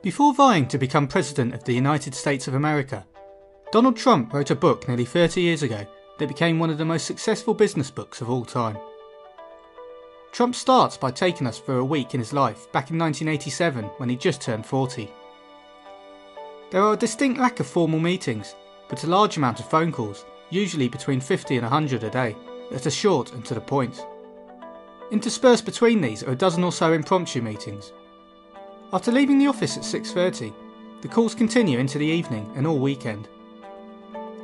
Before vying to become President of the United States of America, Donald Trump wrote a book nearly 30 years ago that became one of the most successful business books of all time. Trump starts by taking us for a week in his life back in 1987 when he just turned 40. There are a distinct lack of formal meetings, but a large amount of phone calls, usually between 50 and 100 a day, that are short and to the point. Interspersed between these are a dozen or so impromptu meetings. After leaving the office at 6:30, the calls continue into the evening and all weekend.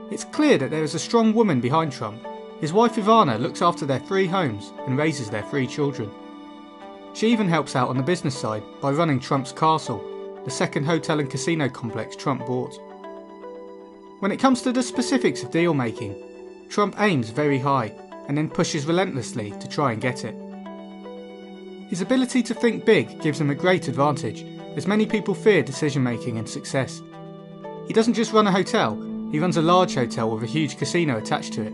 It's clear that there is a strong woman behind Trump. His wife Ivana looks after their 3 homes and raises their 3 children. She even helps out on the business side by running Trump's Castle, the second hotel and casino complex Trump bought. When it comes to the specifics of deal making, Trump aims very high and then pushes relentlessly to try and get it. His ability to think big gives him a great advantage, as many people fear decision making and success. He doesn't just run a hotel, he runs a large hotel with a huge casino attached to it.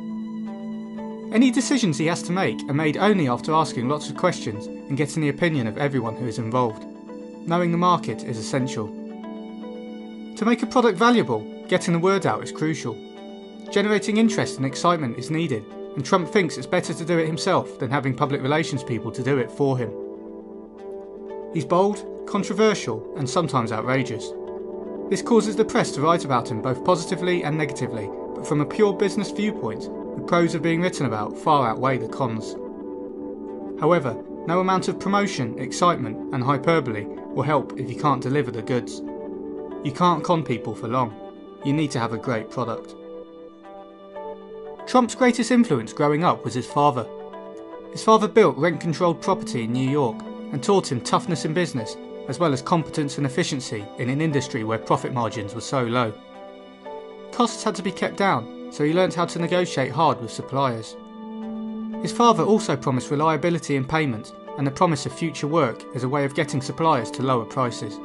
Any decisions he has to make are made only after asking lots of questions and getting the opinion of everyone who is involved. Knowing the market is essential. To make a product valuable, getting the word out is crucial. Generating interest and excitement is needed, and Trump thinks it's better to do it himself than having public relations people to do it for him. He's bold, controversial, and sometimes outrageous. This causes the press to write about him both positively and negatively, but from a pure business viewpoint, the pros of being written about far outweigh the cons. However, no amount of promotion, excitement, and hyperbole will help if you can't deliver the goods. You can't con people for long. You need to have a great product. Trump's greatest influence growing up was his father. His father built rent-controlled property in New York and taught him toughness in business, as well as competence and efficiency in an industry where profit margins were so low. Costs had to be kept down, so he learnt how to negotiate hard with suppliers. His father also promised reliability in payment and the promise of future work as a way of getting suppliers to lower prices.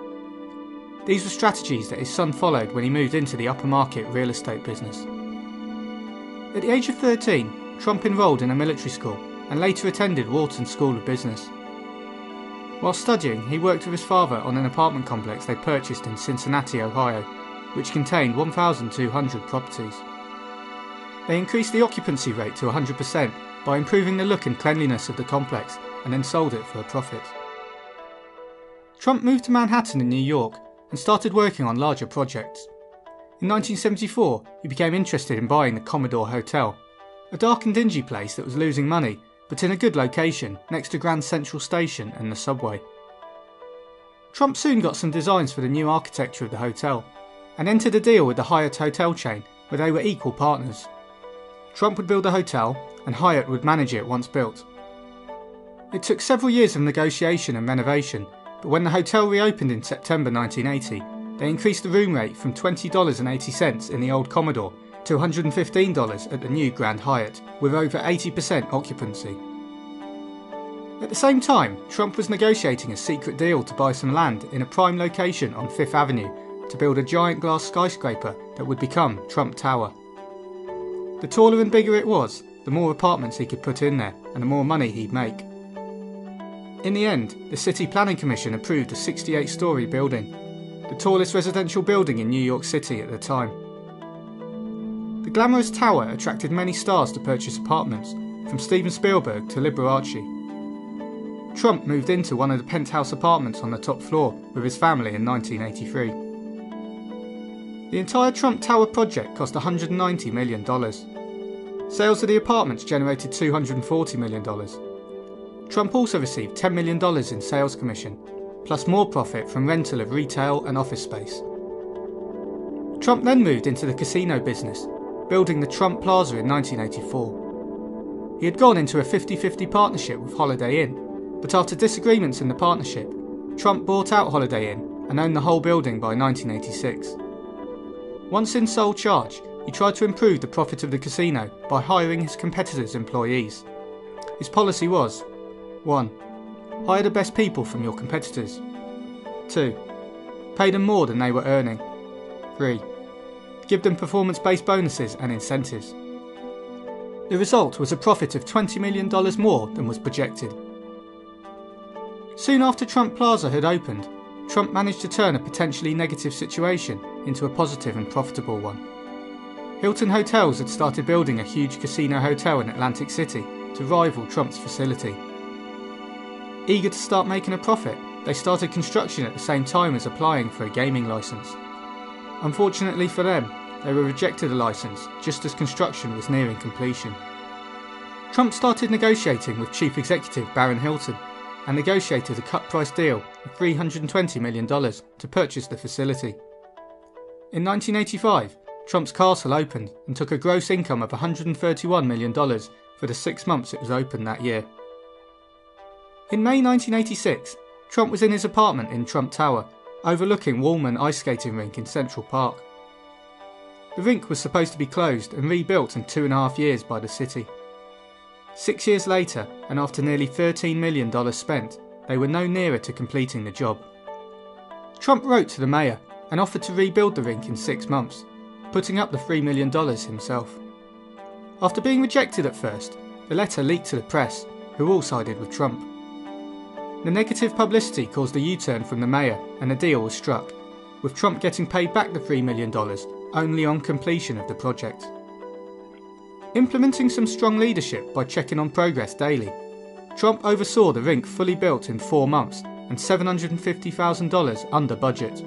These were strategies that his son followed when he moved into the upper market real estate business. At the age of 13, Trump enrolled in a military school and later attended Wharton School of Business. While studying, he worked with his father on an apartment complex they purchased in Cincinnati, Ohio, which contained 1,200 properties. They increased the occupancy rate to 100% by improving the look and cleanliness of the complex and then sold it for a profit. Trump moved to Manhattan in New York and started working on larger projects. In 1974, he became interested in buying the Commodore Hotel, a dark and dingy place that was losing money, but in a good location next to Grand Central Station and the subway. Trump soon got some designs for the new architecture of the hotel and entered a deal with the Hyatt hotel chain where they were equal partners. Trump would build the hotel and Hyatt would manage it once built. It took several years of negotiation and renovation, but when the hotel reopened in September 1980, they increased the room rate from $20.80 in the old Commodore to $115 at the new Grand Hyatt, with over 80% occupancy. At the same time, Trump was negotiating a secret deal to buy some land in a prime location on Fifth Avenue to build a giant glass skyscraper that would become Trump Tower. The taller and bigger it was, the more apartments he could put in there and the more money he'd make. In the end, the City Planning Commission approved a 68-storey building, the tallest residential building in New York City at the time. The glamorous tower attracted many stars to purchase apartments, from Steven Spielberg to Liberace. Trump moved into one of the penthouse apartments on the top floor with his family in 1983. The entire Trump Tower project cost $190 million. Sales of the apartments generated $240 million. Trump also received $10 million in sales commission, plus more profit from rental of retail and office space. Trump then moved into the casino business, building the Trump Plaza in 1984. He had gone into a 50-50 partnership with Holiday Inn, but after disagreements in the partnership, Trump bought out Holiday Inn and owned the whole building by 1986. Once in sole charge, he tried to improve the profit of the casino by hiring his competitors' employees. His policy was: 1. Hire the best people from your competitors. 2. Pay them more than they were earning. 3. Give them performance-based bonuses and incentives. The result was a profit of $20 million more than was projected. Soon after Trump Plaza had opened, Trump managed to turn a potentially negative situation into a positive and profitable one. Hilton Hotels had started building a huge casino hotel in Atlantic City to rival Trump's facility. Eager to start making a profit, they started construction at the same time as applying for a gaming licence. Unfortunately for them, they were rejected a licence just as construction was nearing completion. Trump started negotiating with Chief Executive Barron Hilton and negotiated a cut-price deal of $320 million to purchase the facility. In 1985, Trump's castle opened and took a gross income of $131 million for the 6 months it was open that year. In May 1986, Trump was in his apartment in Trump Tower, overlooking Woolman Ice Skating Rink in Central Park. The rink was supposed to be closed and rebuilt in 2.5 years by the city. 6 years later, and after nearly $13 million spent, they were no nearer to completing the job. Trump wrote to the mayor and offered to rebuild the rink in 6 months, putting up the $3 million himself. After being rejected at first, the letter leaked to the press, who all sided with Trump. The negative publicity caused a U-turn from the mayor and a deal was struck, with Trump getting paid back the $3 million only on completion of the project. Implementing some strong leadership by checking on progress daily, Trump oversaw the rink fully built in 4 months and $750,000 under budget.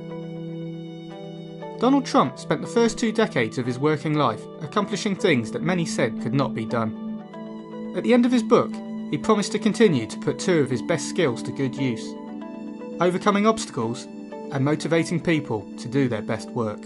Donald Trump spent the first 2 decades of his working life accomplishing things that many said could not be done. At the end of his book, he promised to continue to put 2 of his best skills to good use: overcoming obstacles and motivating people to do their best work.